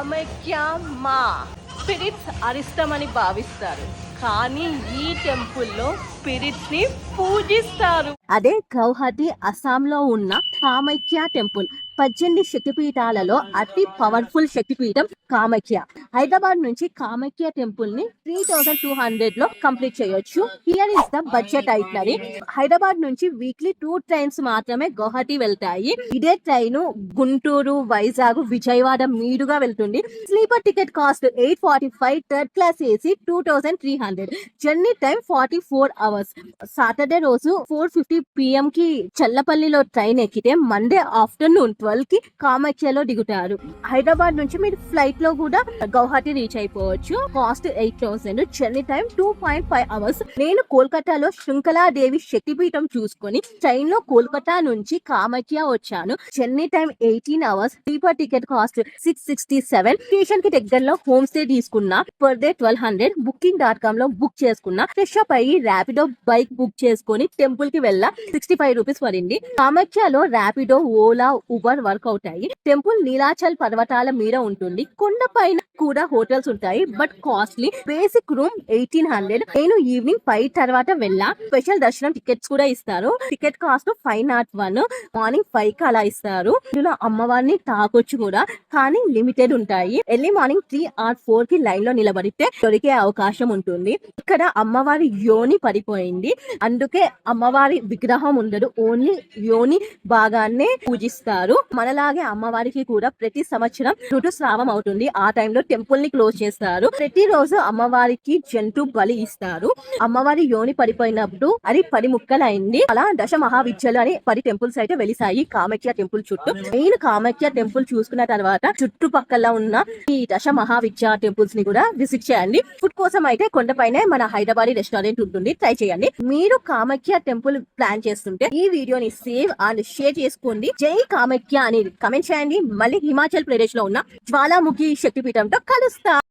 కామాఖ్య మా స్పిరిట్స్ అరిష్టమని భావిస్తారు, కానీ ఈ టెంపుల్లో స్పిరిట్స్ ని పూజిస్తారు. అదే గౌహతి అస్సాంలో ఉన్న కామాఖ్య టెంపుల్. 18 శక్తిపీఠాలలో అతి పవర్ఫుల్ శక్తిపీఠం కామాఖ్య. హైదరాబాద్ నుంచి కామాఖ్య టెంపుల్ ని 3200 లో కంప్లీట్ చేయొచ్చు. Here is the budget itinerary. Hyderabad నుంచి వీక్లీ 2 ట్రైన్స్ మాత్రమే గౌహతి వెళ్తాయి. ఇదే ట్రైన్ గుంటూరు, వైజాగ్, విజయవాడ మీదుగా వెళ్తుంది. Sleeper ticket cost 845, third class AC 2300. Journey time 44 hours. Saturday రోజు 4:50 PM కి చల్లపల్లిలో ట్రైన్ ఎక్కితే మండే ఆఫ్టర్నూన్ 12 కి కామాఖ్యలో దిగుతారు. హైదరాబాద్ నుంచి మీరు ఫ్లైట్ లో కూడా గౌహతి రీచ్ అయిపోవచ్చు. కాస్ట్ 8000. Journey time 2.5 hours. నేను కోల్కతాలో శృంఖలాదేవి శక్తిపీఠం చూసుకొని ట్రైన్ లో కోల్కతా నుంచి కామాఖ్య వచ్చాను. Journey time 18 hours. Sleeper ticket cost 667. Station కి దగ్గరలో హోమ్ స్టే తీసుకున్నా. Per day 1200. booking.com లో బుక్ చేసుకున్నా. ఫ్రెష్ అప్ అయ్యి ర్యాపిడో బైక్ బుక్ చేసుకుని టెంపుల్ కి వెళ్ళా. 65 రూపీస్ పడింది. కామాఖ్యలో ర్యాపిడో, ఓలా, ఉబర్ వర్క్ అవుతాయి. టెంపుల్ నీలాచల్ పర్వతాల మీద ఉంటుంది. కొండ పైన కూడా హోటల్స్ ఉంటాయి, బట్ కాస్ట్లీ. Basic room 1800. నేను ఈవినింగ్ 5 తర్వాత వెళ్ళా. స్పెషల్ దర్శనం టికెట్స్ కూడా ఇస్తారు. Ticket cost 501. మార్నింగ్ 5 కి అలా ఇస్తారు. ఇందులో అమ్మవారిని తాకొచ్చు కూడా, కానీ లిమిటెడ్ ఉంటాయి. ఎర్లీ మార్నింగ్ 3 or 4 కి లైన్ లో నిలబడితే దొరికే అవకాశం ఉంటుంది. ఇక్కడ అమ్మవారి యోని పడిపోయింది, అందుకే అమ్మవారి విగ్రహం ఉండదు. ఓన్లీ యోని భాగాన్నే పూజిస్తారు. మనలాగే అమ్మవారికి కూడా ప్రతి సంవత్సరం ఋతుస్రావం అవుతుంది. ఆ టైంలో టెంపుల్ ని క్లోజ్ చేస్తారు. ప్రతిరోజు అమ్మవారికి జంతు బలి ఇస్తారు. అమ్మవారి యోని పడిపోయినప్పుడు అది 10 ముక్కలైంది. అలా దశ మహావిద్యలు అని 10 టెంపుల్స్ అయితే వెలిసాయి కామాఖ్య టెంపుల్ చుట్టూ. మెయిన్ కామాఖ్య టెంపుల్ చూసుకున్న తర్వాత చుట్టుపక్కల ఉన్న ఈ దశ మహావిద్య టెంపుల్స్ ని కూడా విజిట్ చేయండి. ఫుడ్ కోసం అయితే కొండపైనే మన హైదరాబాదీ రెస్టారెంట్ ఉంటుంది, ట్రై చేయండి. మీరు కామాఖ్య టెంపుల్ ప్లాన్ చేస్తుంటే ఈ వీడియోని సేవ్ అండ్ షేర్ చేసుకోండి. జై కామాఖ్య అని కమెంట్ చేయండి. మళ్ళీ హిమాచల్ ప్రదేశ్ లో ఉన్న జ్వాలాముఖి శక్తిపీఠంతో కలుస్తా.